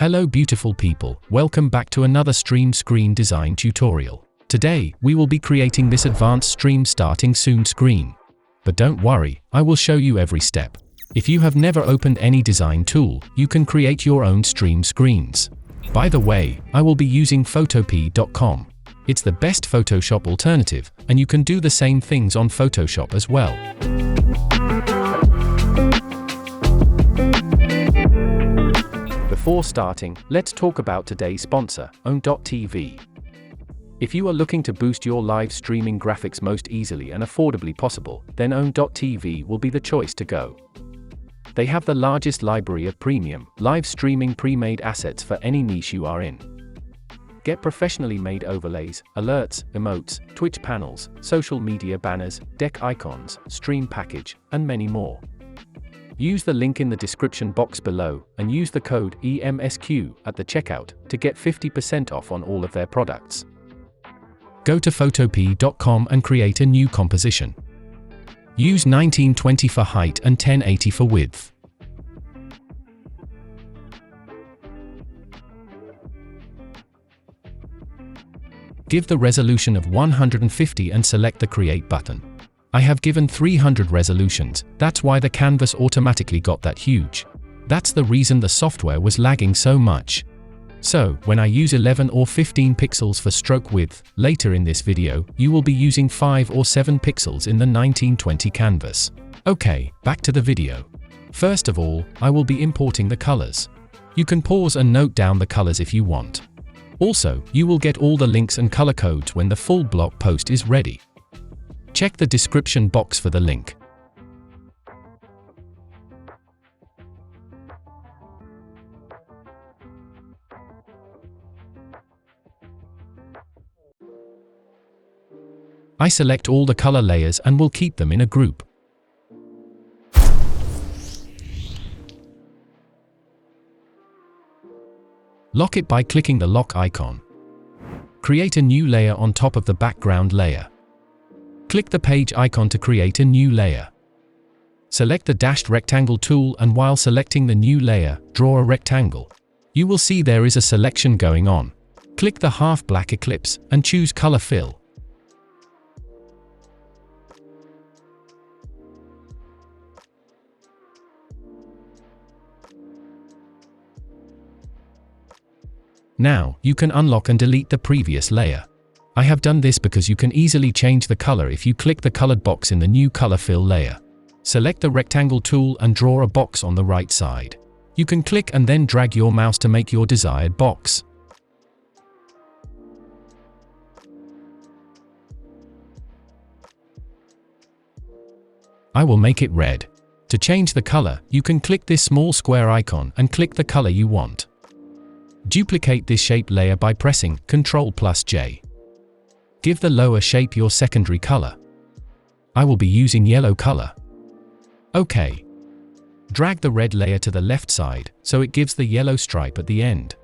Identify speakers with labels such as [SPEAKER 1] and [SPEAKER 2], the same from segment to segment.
[SPEAKER 1] Hello beautiful people, welcome back to another stream screen design tutorial. Today, we will be creating this advanced stream starting soon screen. But don't worry, I will show you every step. If you have never opened any design tool, you can create your own stream screens. By the way, I will be using photopea.com. It's the best Photoshop alternative, and you can do the same things on Photoshop as well. Before starting, let's talk about today's sponsor, Owd3d. If you are looking to boost your live streaming graphics most easily and affordably possible, then Owd3d will be the choice to go. They have the largest library of premium, live streaming pre-made assets for any niche you are in. Get professionally made overlays, alerts, emotes, Twitch panels, social media banners, deck icons, stream package, and many more. Use the link in the description box below, and use the code EMSQ at the checkout to get 50% off on all of their products. Go to photopea.com and create a new composition. Use 1920 for height and 1080 for width. Give the resolution of 150 and select the Create button. I have given 300 resolutions, that's why the canvas automatically got that huge. That's the reason the software was lagging so much. So, when I use 11 or 15 pixels for stroke width, later in this video, you will be using 5 or 7 pixels in the 1920 canvas. Okay, back to the video. First of all, I will be importing the colors. You can pause and note down the colors if you want. Also, you will get all the links and color codes when the full blog post is ready. Check the description box for the link. I select all the color layers and will keep them in a group. Lock it by clicking the lock icon. Create a new layer on top of the background layer. Click the page icon to create a new layer. Select the dashed rectangle tool, and while selecting the new layer, draw a rectangle. You will see there is a selection going on. Click the half black ellipse and choose color fill. Now, you can unlock and delete the previous layer. I have done this because you can easily change the color if you click the colored box in the new color fill layer. Select the rectangle tool and draw a box on the right side. You can click and then drag your mouse to make your desired box. I will make it red. To change the color, you can click this small square icon and click the color you want. Duplicate this shape layer by pressing Ctrl+J. Give the lower shape your secondary color. I will be using yellow color. OK. Drag the red layer to the left side, so it gives the yellow stripe at the end.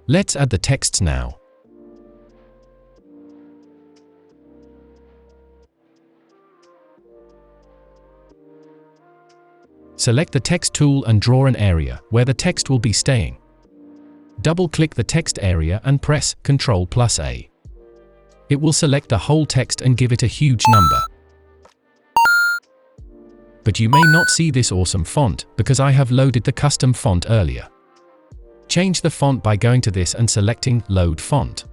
[SPEAKER 1] Let's add the texts now. Select the text tool and draw an area where the text will be staying. Double-click the text area and press Ctrl+A. It will select the whole text and give it a huge number. But you may not see this awesome font because I have loaded the custom font earlier. Change the font by going to this and selecting Load Font.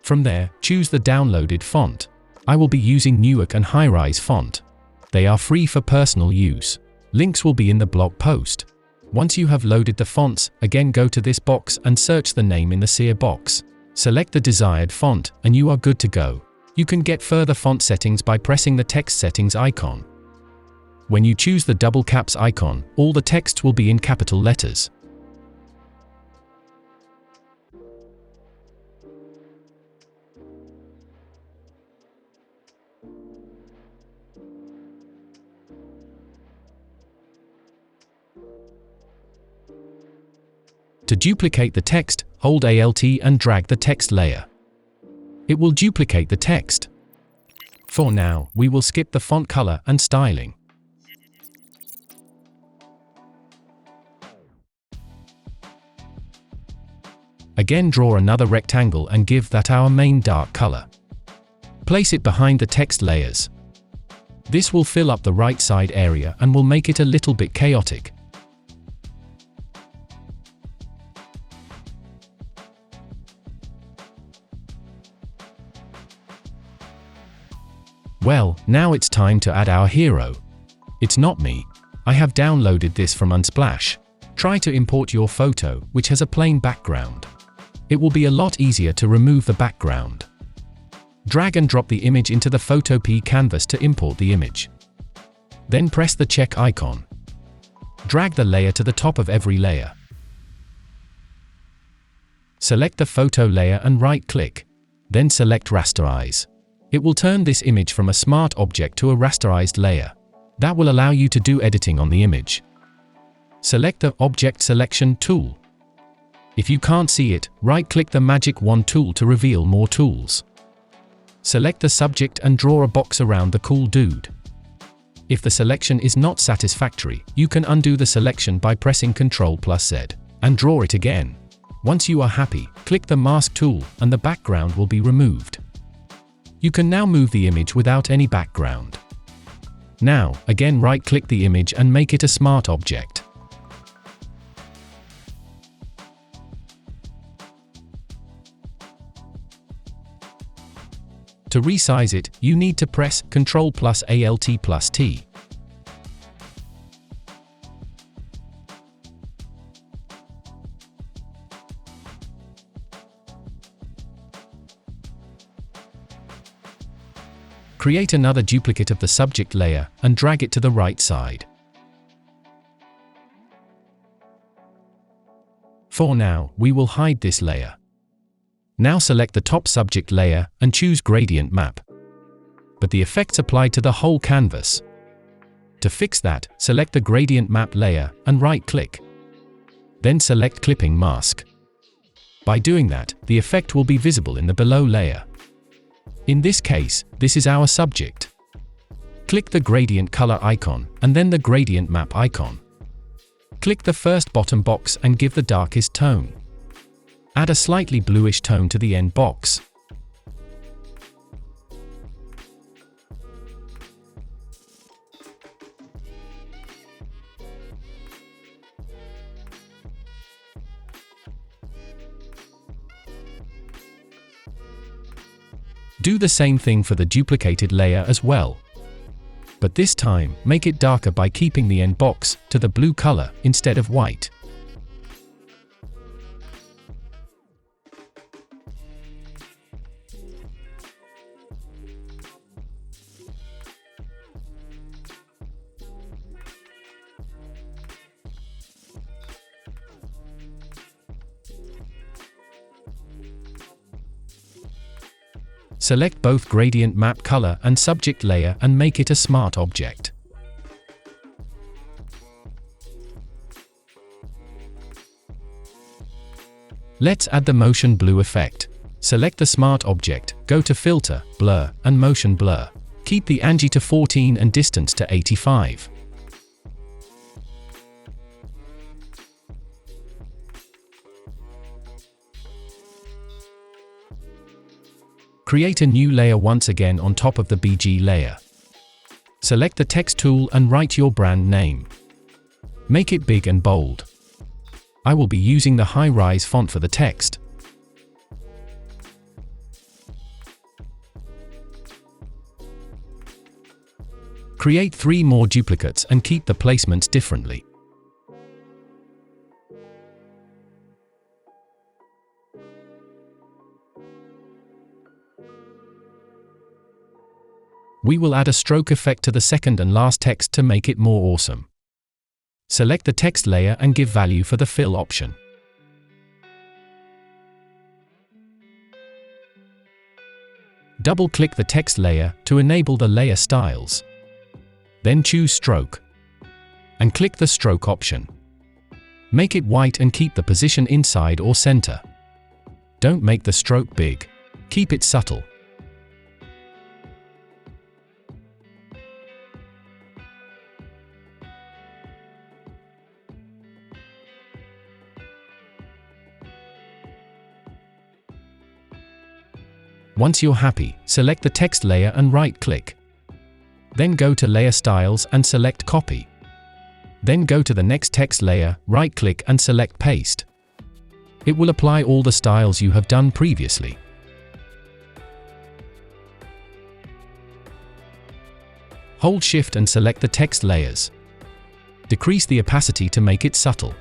[SPEAKER 1] From there, choose the downloaded font. I will be using Newark and High-Rise font. They are free for personal use. Links will be in the blog post. Once you have loaded the fonts, again go to this box and search the name in the sear box. Select the desired font, and you are good to go. You can get further font settings by pressing the text settings icon. When you choose the double caps icon, all the text will be in capital letters. To duplicate the text, hold Alt and drag the text layer. It will duplicate the text. For now, we will skip the font color and styling. Again, draw another rectangle and give that our main dark color. Place it behind the text layers. This will fill up the right side area and will make it a little bit chaotic. Well, now it's time to add our hero. It's not me. I have downloaded this from Unsplash. Try to import your photo, which has a plain background. It will be a lot easier to remove the background. Drag and drop the image into the photopea canvas to import the image. Then press the check icon. Drag the layer to the top of every layer. Select the photo layer and right-click. Then select Rasterize. It will turn this image from a smart object to a rasterized layer. That will allow you to do editing on the image. Select the Object Selection tool. If you can't see it, right-click the Magic Wand tool to reveal more tools. Select the subject and draw a box around the cool dude. If the selection is not satisfactory, you can undo the selection by pressing Ctrl+Z and draw it again. Once you are happy, click the Mask tool and the background will be removed. You can now move the image without any background. Now, again right-click the image and make it a smart object. To resize it, you need to press Ctrl+Alt+T. Create another duplicate of the subject layer and drag it to the right side. For now, we will hide this layer. Now select the top subject layer and choose Gradient Map. But the effects apply to the whole canvas. To fix that, select the Gradient Map layer and right-click. Then select Clipping Mask. By doing that, the effect will be visible in the below layer. In this case, this is our subject. Click the Gradient Color icon and then the Gradient Map icon. Click the first bottom box and give the darkest tone. Add a slightly bluish tone to the end box. Do the same thing for the duplicated layer as well. But this time, make it darker by keeping the end box to the blue color instead of white. Select both Gradient Map color and subject layer and make it a smart object. Let's add the motion blue effect. Select the smart object, go to Filter, Blur, and Motion Blur. Keep the Angie to 14 and distance to 85. Create a new layer once again on top of the BG layer. Select the Text tool and write your brand name. Make it big and bold. I will be using the high-rise font for the text. Create 3 more duplicates and keep the placements differently. We will add a stroke effect to the second and last text to make it more awesome. Select the text layer and give value for the fill option. Double-click the text layer to enable the layer styles. Then choose Stroke. And click the Stroke option. Make it white and keep the position inside or center. Don't make the stroke big. Keep it subtle. Once you're happy, select the text layer and right-click. Then go to Layer Styles and select Copy. Then go to the next text layer, right-click and select Paste. It will apply all the styles you have done previously. Hold Shift and select the text layers. Decrease the opacity to make it subtle.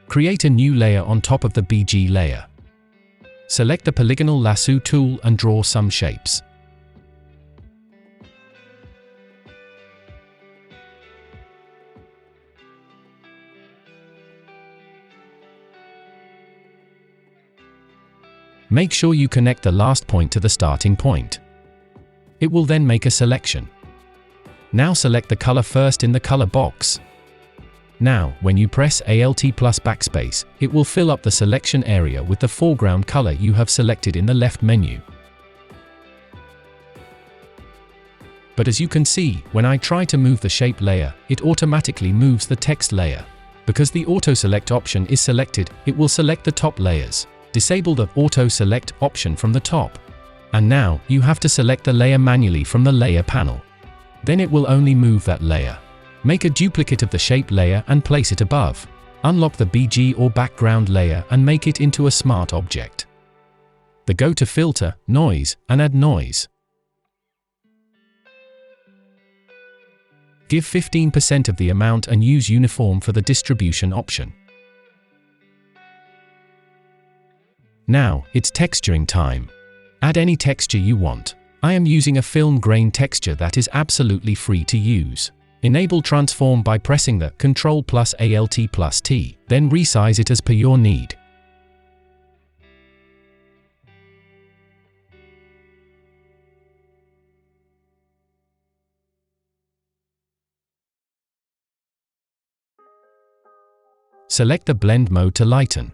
[SPEAKER 1] Create a new layer on top of the BG layer. Select the polygonal lasso tool and draw some shapes. Make sure you connect the last point to the starting point. It will then make a selection. Now select the color first in the color box. Now, when you press Alt plus backspace, it will fill up the selection area with the foreground color you have selected in the left menu. But as you can see, when I try to move the shape layer, it automatically moves the text layer. Because the Auto Select option is selected, it will select the top layers. Disable the Auto Select option from the top. And now, you have to select the layer manually from the layer panel. Then it will only move that layer. Make a duplicate of the shape layer and place it above. Unlock the BG or background layer and make it into a smart object. Then go to Filter, Noise, and add noise. Give 15% of the amount and use Uniform for the distribution option. Now, it's texturing time. Add any texture you want. I am using a film grain texture that is absolutely free to use. Enable Transform by pressing the Ctrl plus Alt plus T, then resize it as per your need. Select the blend mode to lighten.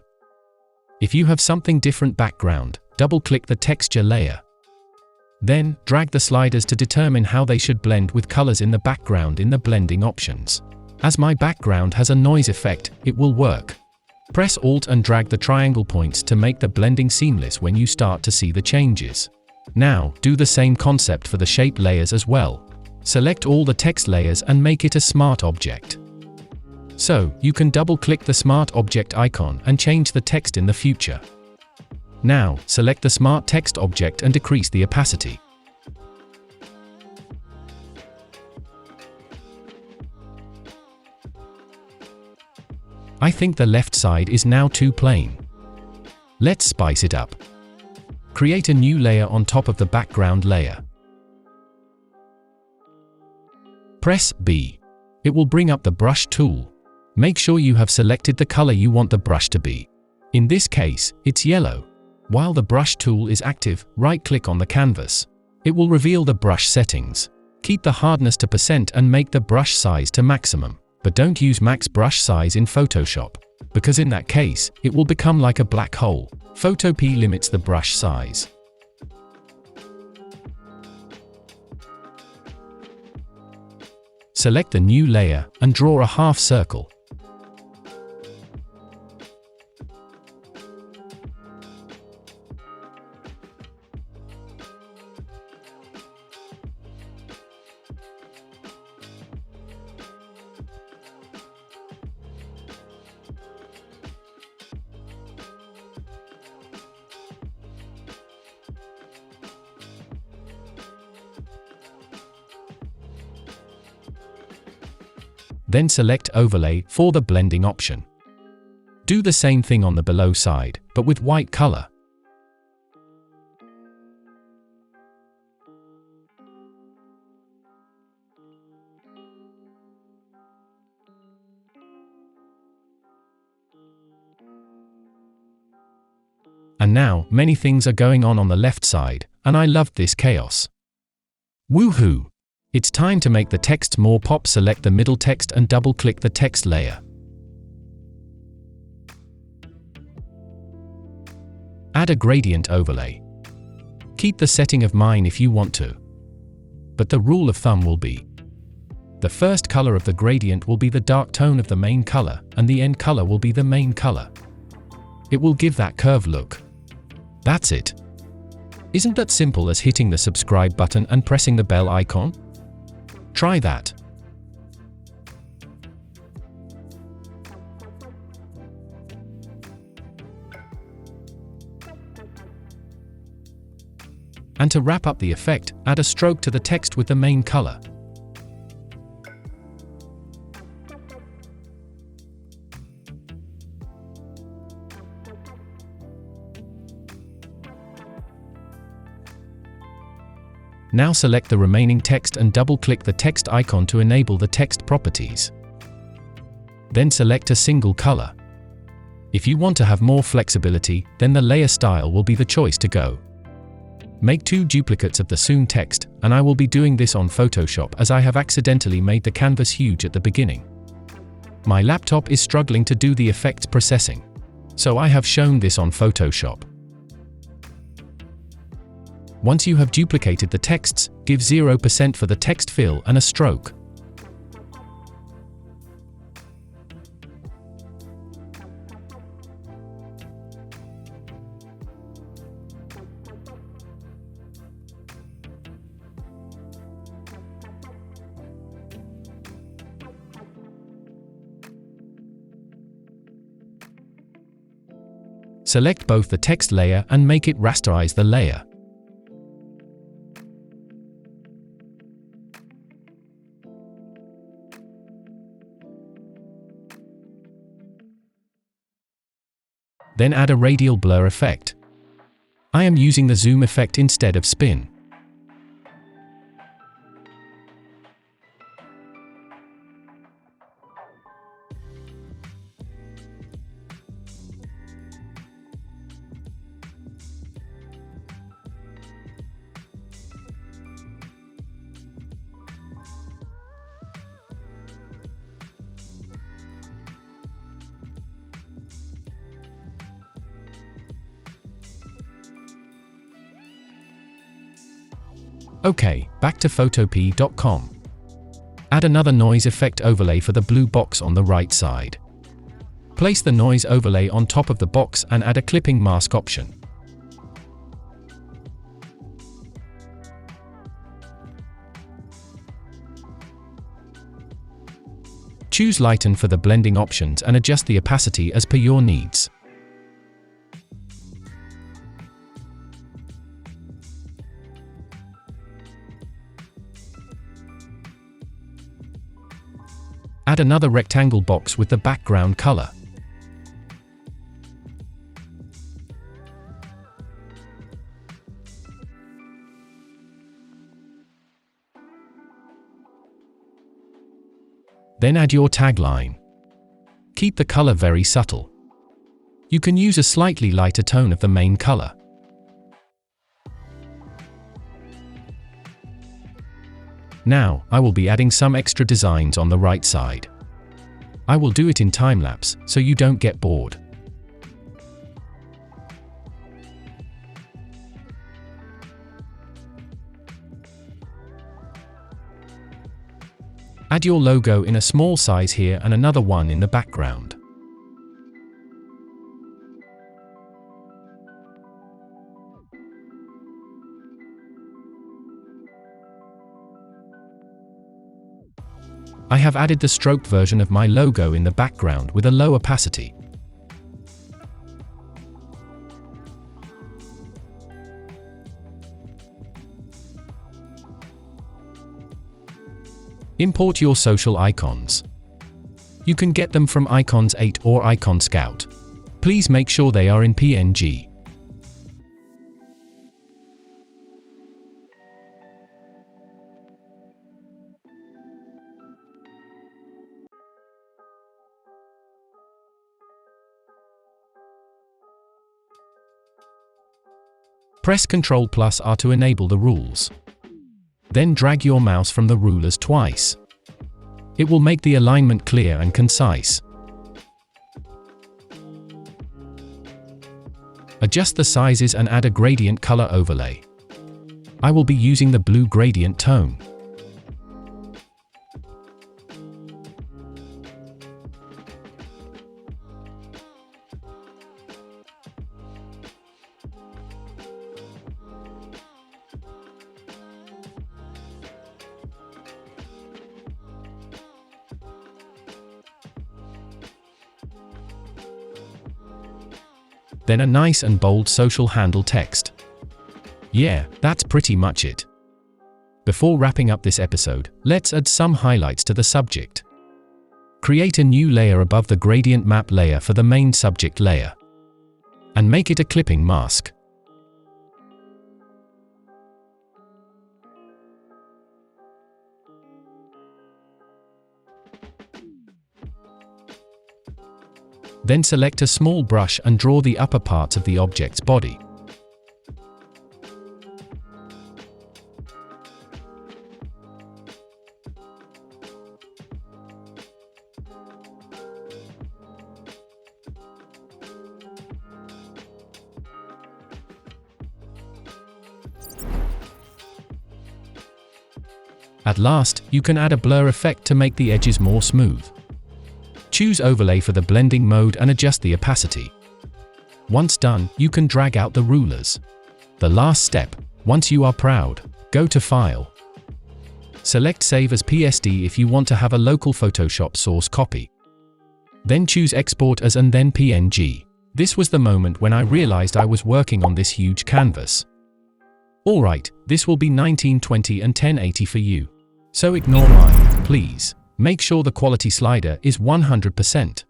[SPEAKER 1] If you have something different background, double-click the texture layer. Then, drag the sliders to determine how they should blend with colors in the background in the blending options. As my background has a noise effect, it will work. Press Alt and drag the triangle points to make the blending seamless when you start to see the changes. Now, do the same concept for the shape layers as well. Select all the text layers and make it a smart object. So, you can double-click the smart object icon and change the text in the future. Now, select the smart text object and decrease the opacity. I think the left side is now too plain. Let's spice it up. Create a new layer on top of the background layer. Press B. It will bring up the brush tool. Make sure you have selected the color you want the brush to be. In this case, it's yellow. While the brush tool is active, right-click on the canvas. It will reveal the brush settings. Keep the hardness to % and make the brush size to maximum. But don't use max brush size in Photoshop, because in that case, it will become like a black hole. Photopea limits the brush size. Select the new layer and draw a half circle. Then select Overlay for the blending option. Do the same thing on the below side, but with white color. And now, many things are going on the left side, and I loved this chaos. Woohoo! It's time to make the text more pop. Select the middle text and double-click the text layer. Add a gradient overlay. Keep the setting of mine if you want to. But the rule of thumb will be: The first color of the gradient will be the dark tone of the main color, and the end color will be the main color. It will give that curved look. That's it. Isn't that simple as hitting the subscribe button and pressing the bell icon? Try that. And to wrap up the effect, add a stroke to the text with the main color. Now select the remaining text and double-click the text icon to enable the text properties. Then select a single color. If you want to have more flexibility, then the layer style will be the choice to go. Make 2 duplicates of the soon text, and I will be doing this on Photoshop as I have accidentally made the canvas huge at the beginning. My laptop is struggling to do the effects processing, so I have shown this on Photoshop. Once you have duplicated the texts, give 0% for the text fill and a stroke. Select both the text layer and make it rasterize the layer. Then add a radial blur effect. I am using the zoom effect instead of spin. Okay, back to photopea.com. Add another noise effect overlay for the blue box on the right side. Place the noise overlay on top of the box and add a clipping mask option. Choose Lighten for the blending options and adjust the opacity as per your needs. Add another rectangle box with the background color. Then add your tagline. Keep the color very subtle. You can use a slightly lighter tone of the main color. Now, I will be adding some extra designs on the right side. I will do it in time-lapse, so you don't get bored. Add your logo in a small size here and another one in the background. I have added the stroked version of my logo in the background with a low opacity. Import your social icons. You can get them from Icons 8 or Icon Scout. Please make sure they are in PNG. Press Ctrl+R to enable the rules. Then drag your mouse from the rulers twice. It will make the alignment clear and concise. Adjust the sizes and add a gradient color overlay. I will be using the blue gradient tone. then a nice and bold social handle text. Yeah, that's pretty much it. Before wrapping up this episode, let's add some highlights to the subject. Create a new layer above the gradient map layer for the main subject layer. And make it a clipping mask. Then select a small brush and draw the upper parts of the object's body. At last, you can add a blur effect to make the edges more smooth. Choose Overlay for the blending mode and adjust the opacity. Once done, you can drag out the rulers. The last step, once you are proud, go to File. Select Save as PSD if you want to have a local Photoshop source copy. Then choose Export as and then PNG. This was the moment when I realized I was working on this huge canvas. Alright, this will be 1920 and 1080 for you. So ignore mine, please. Make sure the quality slider is 100%.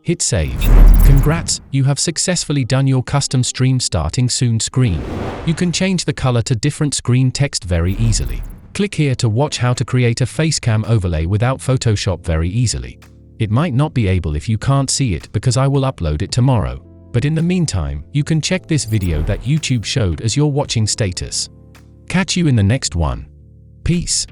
[SPEAKER 1] Hit Save. Congrats, you have successfully done your custom Stream Starting Soon screen. You can change the color to different screen text very easily. Click here to watch how to create a facecam overlay without Photoshop very easily. It might not be able if you can't see it because I will upload it tomorrow. But in the meantime, you can check this video that YouTube showed as your watching status. Catch you in the next one. Peace.